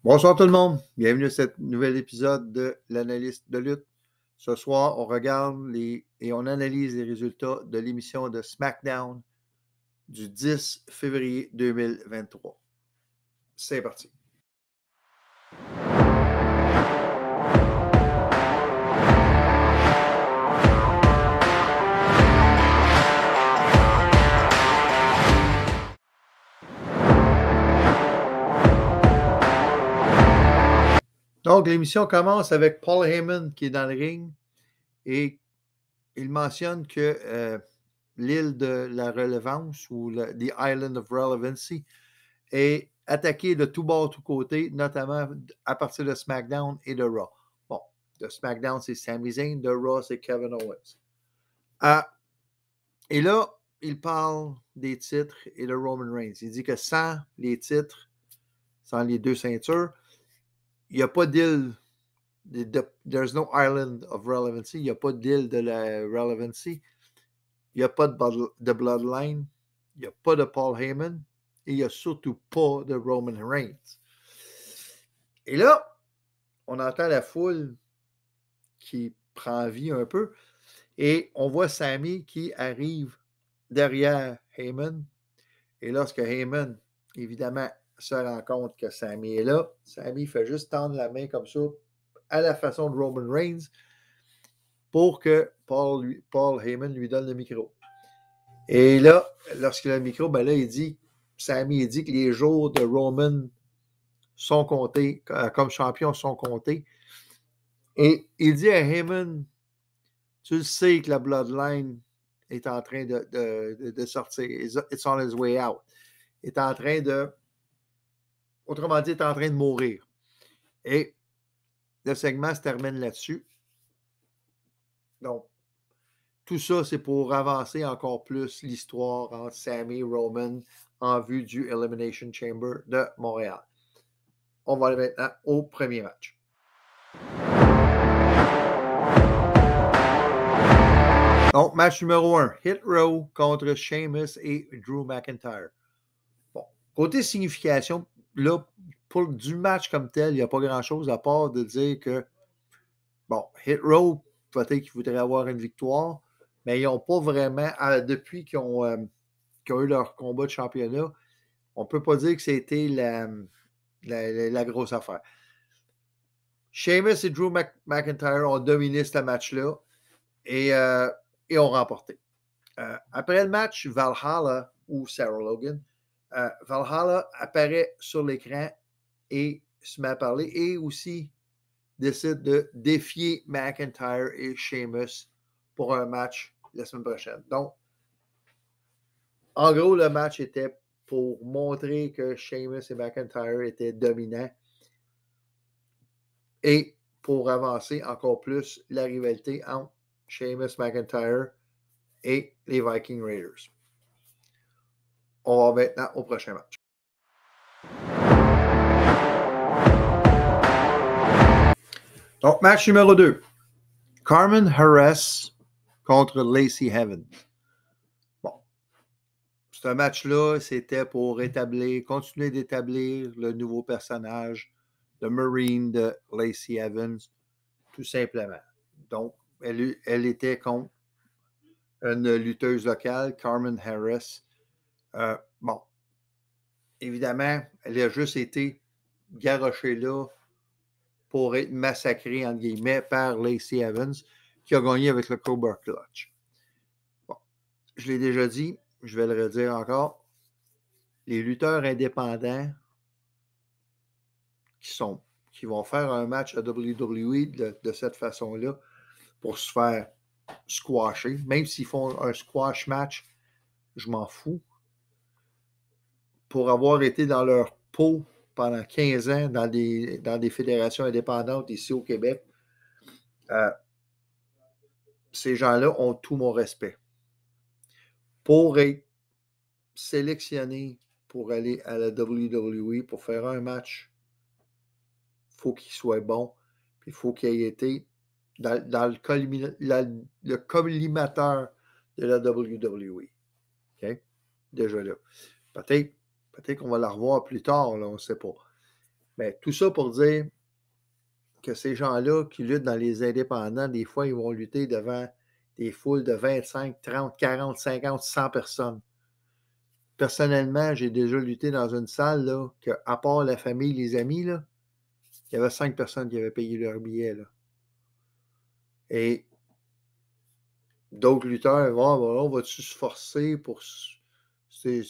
Bonsoir tout le monde, bienvenue à ce nouvel épisode de l'analyste de lutte. Ce soir, on regarde et on analyse les résultats de l'émission de SmackDown du 10 février 2023. C'est parti. Donc, l'émission commence avec Paul Heyman qui est dans le ring et il mentionne que l'île de la relevance ou The Island of Relevancy est attaquée de tous bords, tous côtés, notamment à partir de SmackDown et de Raw. Bon, de SmackDown, c'est Sami Zayn, de Raw, c'est Kevin Owens. Et là, il parle des titres et de Roman Reigns. Il dit que sans les titres, sans les deux ceintures, il n'y a pas d'île. There's no island of relevancy. Il n'y a pas d'île de la relevancy. Il n'y a pas de Bloodline. Il n'y a pas de Paul Heyman. Et il n'y a surtout pas de Roman Reigns. Et là, on entend la foule qui prend vie un peu. Et on voit Sami qui arrive derrière Heyman. Et lorsque Heyman, évidemment, se rend compte que Sami est là, Sami fait juste tendre la main comme ça, à la façon de Roman Reigns, pour que Paul Heyman lui donne le micro. Et là, lorsqu'il a le micro, ben là, Sami dit que les jours de Roman sont comptés, comme champion sont comptés. Et il dit à Heyman, tu le sais que la Bloodline est en train de sortir. It's on its way out. Est en train de, autrement dit, est en train de mourir. Et le segment se termine là-dessus. Donc, tout ça, c'est pour avancer encore plus l'histoire entre Sami et Roman en vue du Elimination Chamber de Montréal. On va aller maintenant au premier match. Donc, match numéro 1, Hit Row contre Sheamus et Drew McIntyre. Bon, côté signification, là, pour du match comme tel, il n'y a pas grand-chose à part de dire que, bon, Hit Row, peut-être qu'ils voudraient avoir une victoire, mais ils n'ont pas vraiment, depuis qu'ils ont eu leur combat de championnat, on ne peut pas dire que c'était la grosse affaire. Sheamus et Drew McIntyre ont dominé ce match-là et ont remporté. Après le match, Valhalla ou Sarah Logan, Valhalla apparaît sur l'écran et se met à parler et aussi décide de défier McIntyre et Sheamus pour un match la semaine prochaine. Donc, en gros, le match était pour montrer que Sheamus et McIntyre étaient dominants et pour avancer encore plus la rivalité entre Sheamus, McIntyre et les Viking Raiders. On va maintenant au prochain match. Donc, match numéro 2. Carmen Harris contre Lacey Evans. Bon. Ce match-là, c'était pour continuer d'établir le nouveau personnage, le Marine de Lacey Evans, tout simplement. Donc, elle était contre une lutteuse locale, Carmen Harris. Bon, évidemment, elle a juste été garochée là pour être massacrée, entre guillemets, par Lacey Evans, qui a gagné avec le Cobra Clutch. Bon, je l'ai déjà dit, je vais le redire encore. Les lutteurs indépendants qui vont faire un match à WWE de cette façon-là pour se faire squasher, même s'ils font un squash match, je m'en fous. Pour avoir été dans leur peau pendant 15 ans dans des fédérations indépendantes ici au Québec, ces gens-là ont tout mon respect. Pour être sélectionné pour aller à la WWE, pour faire un match, il faut qu'il soit bon, puis il faut qu'il ait été dans le collimateur de la WWE. OK? Déjà là. Peut-être qu'on va la revoir plus tard, là, on ne sait pas. Mais tout ça pour dire que ces gens-là qui luttent dans les indépendants, des fois, ils vont lutter devant des foules de 25, 30, 40, 50, 100 personnes. Personnellement, j'ai déjà lutté dans une salle, là, que, à part la famille, les amis, là, il y avait 5 personnes qui avaient payé leur billet, là. Et d'autres lutteurs vont, on va-tu se forcer pour. C'est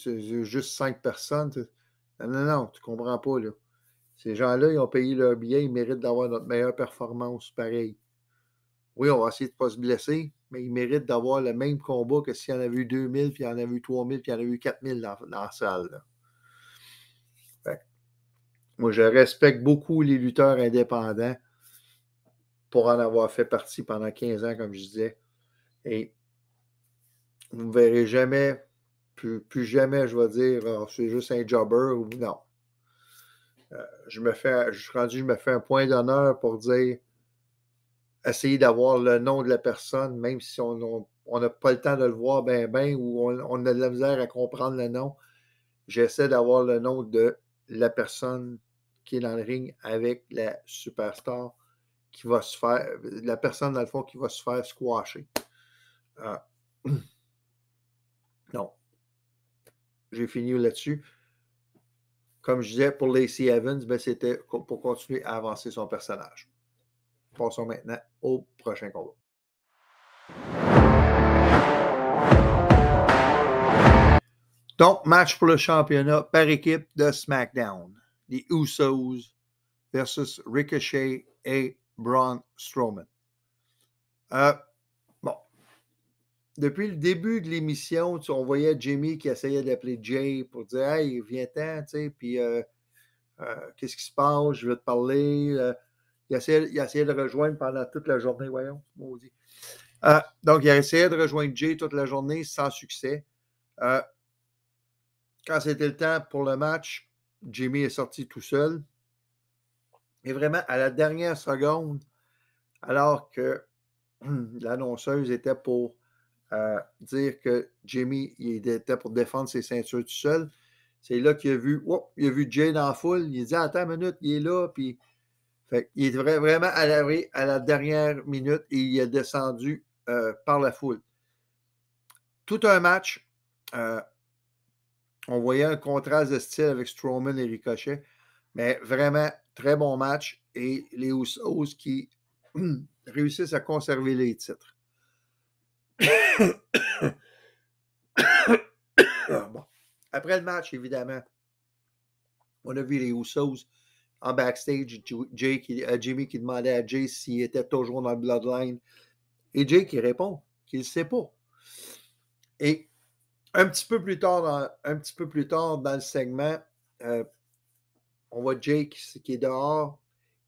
juste 5 personnes? Non, non, non, tu comprends pas, là. Ces gens-là, ils ont payé leur billet, ils méritent d'avoir notre meilleure performance, pareil. Oui, on va essayer de ne pas se blesser, mais ils méritent d'avoir le même combat que s'il y en avait eu 2000, puis il y en avait eu 3000, puis il y en avait eu 4000 dans la salle, là. Fait que, moi, je respecte beaucoup les lutteurs indépendants pour en avoir fait partie pendant 15 ans, comme je disais. Et vous ne me verrez jamais, plus jamais, je vais dire, oh, c'est juste un jobber ou non. Je me fais un point d'honneur pour dire, essayer d'avoir le nom de la personne, même si on n'a pas le temps de le voir ben, ou on a de la misère à comprendre le nom. J'essaie d'avoir le nom de la personne qui est dans le ring avec la superstar qui va se faire, la personne dans le fond qui va se faire squasher. Non. J'ai fini là-dessus. Comme je disais, pour Lacey Evans, ben, c'était pour continuer à avancer son personnage. Passons maintenant au prochain combat. Donc, match pour le championnat par équipe de SmackDown. Les Usos versus Ricochet et Braun Strowman. Bon. Depuis le début de l'émission, on voyait Jimmy qui essayait d'appeler Jay pour dire « Hey, viens-t'en, tu sais, puis qu'est-ce qui se passe? Je veux te parler. » Il essayait de rejoindre pendant toute la journée, voyons, maudit. Donc, il a essayé de rejoindre Jay toute la journée sans succès. Quand c'était le temps pour le match, Jimmy est sorti tout seul. Et vraiment, à la dernière seconde, alors que l'annonceuse était pour dire que Jimmy il était pour défendre ses ceintures tout seul, c'est là qu'il a vu, Jay dans la foule. Il dit « Attends une minute, il est là. » Puis, il est vraiment arrivé à la dernière minute et il est descendu par la foule. Tout un match. On voyait un contraste de style avec Strowman et Ricochet, mais vraiment, très bon match. Et les Usos qui réussissent à conserver les titres. Bon. Après le match, évidemment, on a vu les Usos en backstage. Jimmy qui demandait à Jay s'il était toujours dans le Bloodline. Et Jay qui répond qu'il ne sait pas. Et un petit peu plus tard dans le segment, on voit Jake qui est dehors.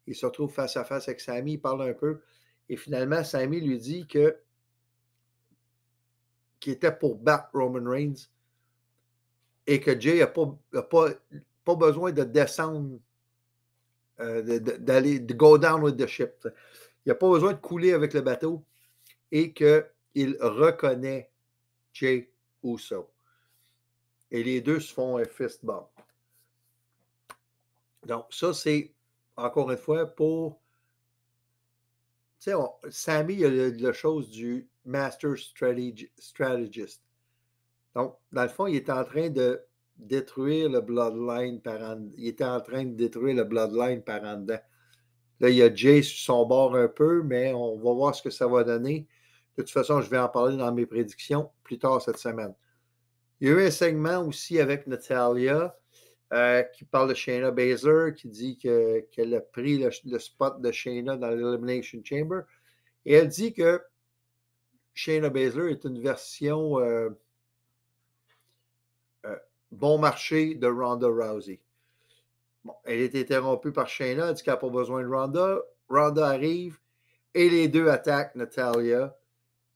Il se retrouve face à face avec Sami. Il parle un peu. Et finalement, Sami lui dit qu'il était pour battre Roman Reigns et que Jay n'a pas besoin de descendre, de go down with the ship. Il n'a pas besoin de couler avec le bateau et qu'il reconnaît Jay Uso. Et les deux se font un fist bump. Donc, ça, c'est, encore une fois, pour... Tu sais, Sami, il y a la chose du Master Strategist. Donc, dans le fond, il est en train de détruire le Bloodline par en dedans. Il était en train de détruire le Bloodline par en dedans. Là, il y a Jay sur son bord un peu, mais on va voir ce que ça va donner. De toute façon, je vais en parler dans mes prédictions plus tard cette semaine. Il y a eu un segment aussi avec Natalya qui parle de Shayna Baszler, qui dit qu'elle a pris le spot de Shayna dans l'Elimination Chamber. Et elle dit que Shayna Baszler est une version bon marché de Ronda Rousey. Bon, elle est interrompue par Shayna. Elle dit qu'elle n'a pas besoin de Ronda. Ronda arrive et les deux attaquent Natalya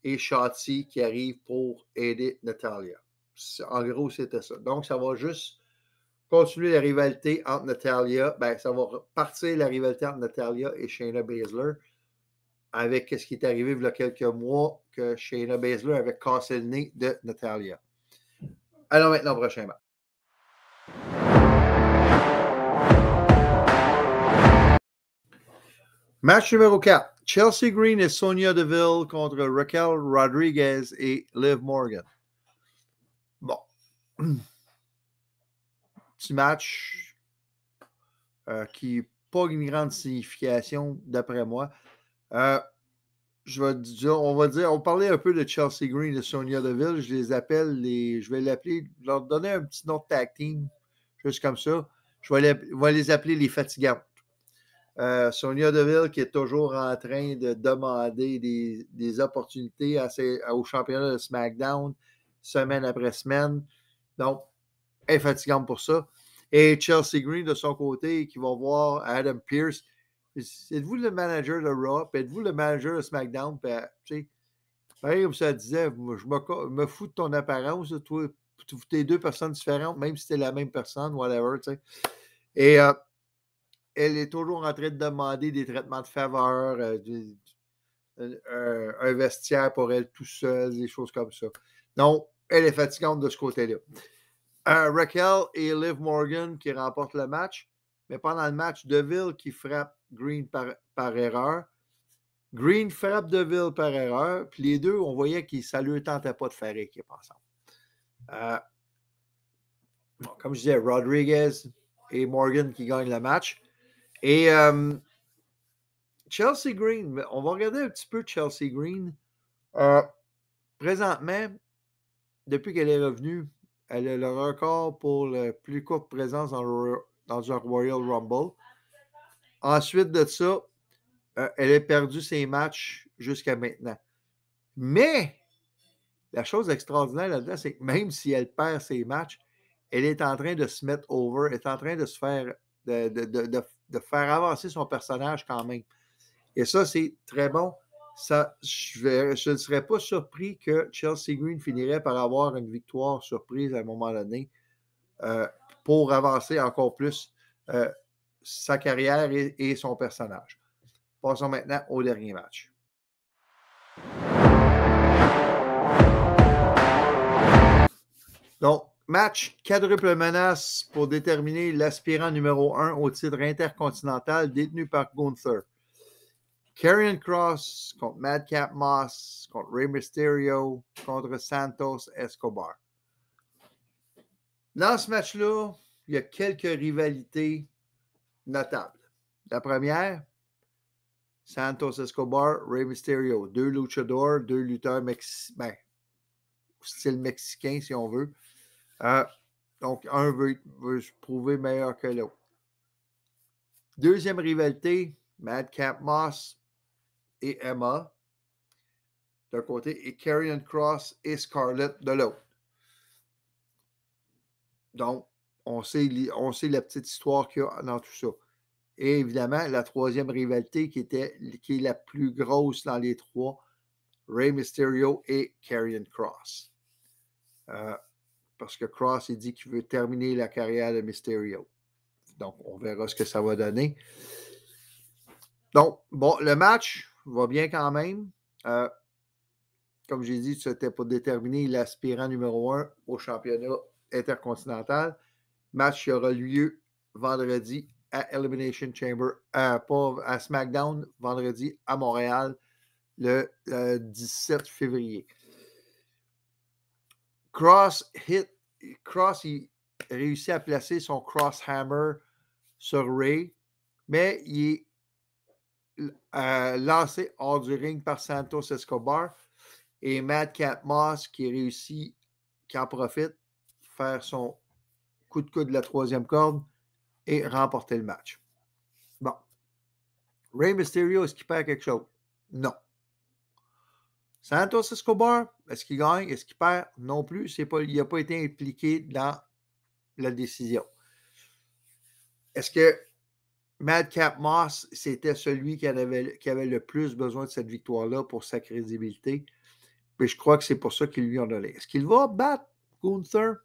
et Shotzi qui arrive pour aider Natalya. En gros, c'était ça. Donc, ça va juste continuer la rivalité entre Natalya. Ben, ça va partir la rivalité entre Natalya et Shayna Baszler avec ce qui est arrivé il y a quelques mois que Shayna Baszler avait cassé le nez de Natalya. Alors maintenant, prochain match. Match numéro 4. Chelsea Green et Sonia Deville contre Raquel Rodriguez et Liv Morgan. Bon. Petit match qui n'a pas une grande signification, d'après moi. On va parler un peu de Chelsea Green et Sonia Deville. Je les appelle je vais leur donner un petit nom de tag team, juste comme ça. Je vais les appeler les fatigantes. Sonia Deville qui est toujours en train de demander des opportunités au championnat de SmackDown semaine après semaine. Donc, elle est fatigante pour ça. Et Chelsea Green, de son côté, qui va voir Adam Pearce. Êtes-vous le manager de Raw? Êtes-vous le manager de SmackDown? Pareil comme ça disait, je me fous de ton apparence. Toi, t'es deux personnes différentes, même si t'es la même personne, whatever. T'sais. Et elle est toujours en train de demander des traitements de faveur, un vestiaire pour elle tout seul, des choses comme ça. Donc, elle est fatigante de ce côté-là. Raquel et Liv Morgan qui remportent le match, mais pendant le match, Deville qui frappe Green par erreur. Green frappe Deville par erreur, puis les deux, on voyait que ça ne leur tentait pas de faire équipe ensemble. Comme je disais, Rodriguez et Morgan qui gagnent le match. Et Chelsea Green, on va regarder un petit peu Chelsea Green. Présentement, depuis qu'elle est revenue, elle a le record pour la plus courte présence dans un Royal Rumble. Ensuite de ça, elle a perdu ses matchs jusqu'à maintenant. Mais la chose extraordinaire là-dedans, c'est que même si elle perd ses matchs, elle est en train de se mettre over, elle est en train de se faire de faire avancer son personnage quand même. Et ça, c'est très bon. Ça, je ne serais pas surpris que Chelsea Green finirait par avoir une victoire surprise à un moment donné pour avancer encore plus sa carrière et son personnage. Passons maintenant au dernier match. Donc, match quadruple menace pour déterminer l'aspirant numéro 1 au titre intercontinental détenu par Gunther. Karrion Kross contre Madcap Moss, contre Rey Mysterio, contre Santos Escobar. Dans ce match-là, il y a quelques rivalités notables. La première, Santos Escobar, Rey Mysterio, deux luchadors, deux lutteurs style mexicain si on veut. Donc, un veut se prouver meilleur que l'autre. Deuxième rivalité, Madcap Moss et Emma d'un côté et Karrion Kross et Scarlett de l'autre. Donc, on sait la petite histoire qu'il y a dans tout ça. Et évidemment, la troisième rivalité qui est la plus grosse dans les trois, Rey Mysterio et Karrion Kross. Parce que Kross, il dit qu'il veut terminer la carrière de Mysterio. Donc, on verra ce que ça va donner. Donc, bon, le match va bien quand même. Comme j'ai dit, c'était pour déterminer l'aspirant numéro 1 au championnat intercontinental. Match qui aura lieu vendredi à Elimination Chamber, pas à SmackDown, vendredi à Montréal, le 17 février. Kross, il réussit à placer son crosshammer sur Rey, mais il est lancé hors du ring par Santos Escobar et Madcap Moss qui en profite, faire son coup de coude de la troisième corde et remporter le match. Bon. Rey Mysterio, est-ce qu'il perd quelque chose? Non. Santos Escobar, est-ce qu'il gagne? Est-ce qu'il perd? Non plus. Il n'a pas été impliqué dans la décision. Est-ce que Madcap Moss, c'était celui qui avait le plus besoin de cette victoire-là pour sa crédibilité? Puis je crois que c'est pour ça qu'ils lui ont donné. Est-ce qu'il va battre Gunther?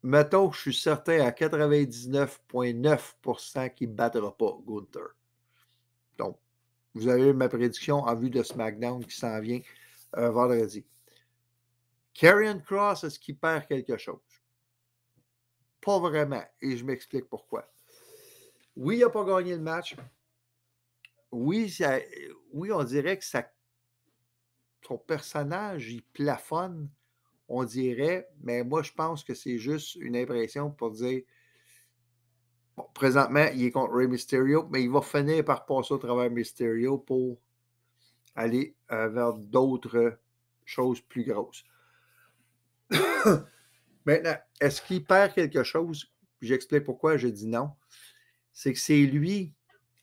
Mettons que je suis certain à 99,9% qu'il ne battra pas Gunther. Donc, vous avez ma prédiction en vue de SmackDown qui s'en vient vendredi. Karrion Kross, est-ce qu'il perd quelque chose? Pas vraiment. Et je m'explique pourquoi. Oui, il n'a pas gagné le match. oui, oui, on dirait que son personnage, il plafonne, on dirait, mais moi, je pense que c'est juste une impression pour dire, bon, présentement, il est contre Rey Mysterio, mais il va finir par passer au travers Mysterio pour aller vers d'autres choses plus grosses. Maintenant, est-ce qu'il perd quelque chose? J'explique pourquoi je dis non. C'est que c'est lui,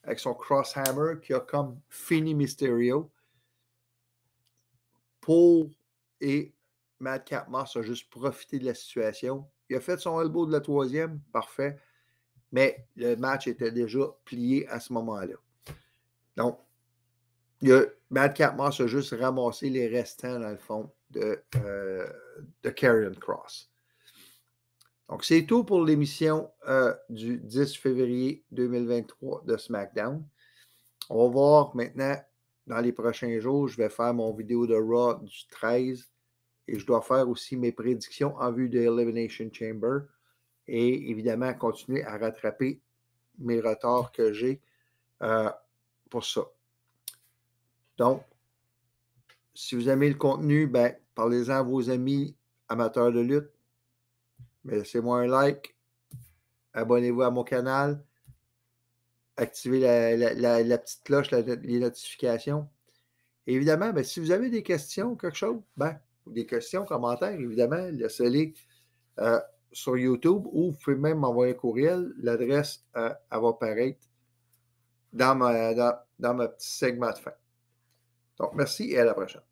avec son crosshammer, qui a comme fini Mysterio et Madcap Moss a juste profité de la situation. Il a fait son elbow de la troisième, parfait, mais le match était déjà plié à ce moment-là. Donc, Madcap Moss a juste ramassé les restants, dans le fond, de Karrion Kross. Donc, c'est tout pour l'émission du 10 février 2023 de SmackDown. On va voir maintenant, dans les prochains jours, je vais faire mon vidéo de Raw du 13 et je dois faire aussi mes prédictions en vue de Elimination Chamber et évidemment continuer à rattraper mes retards que j'ai pour ça. Donc, si vous aimez le contenu, ben, parlez-en à vos amis amateurs de lutte. Laissez-moi un like. Abonnez-vous à mon canal. Activez la petite cloche, les notifications. Et évidemment, ben, si vous avez des questions, quelque chose, ben, des questions, commentaires, évidemment, laissez-les sur YouTube ou vous pouvez même m'envoyer un courriel. L'adresse, elle va apparaître dans ma petit segment de fin. Donc, merci et à la prochaine.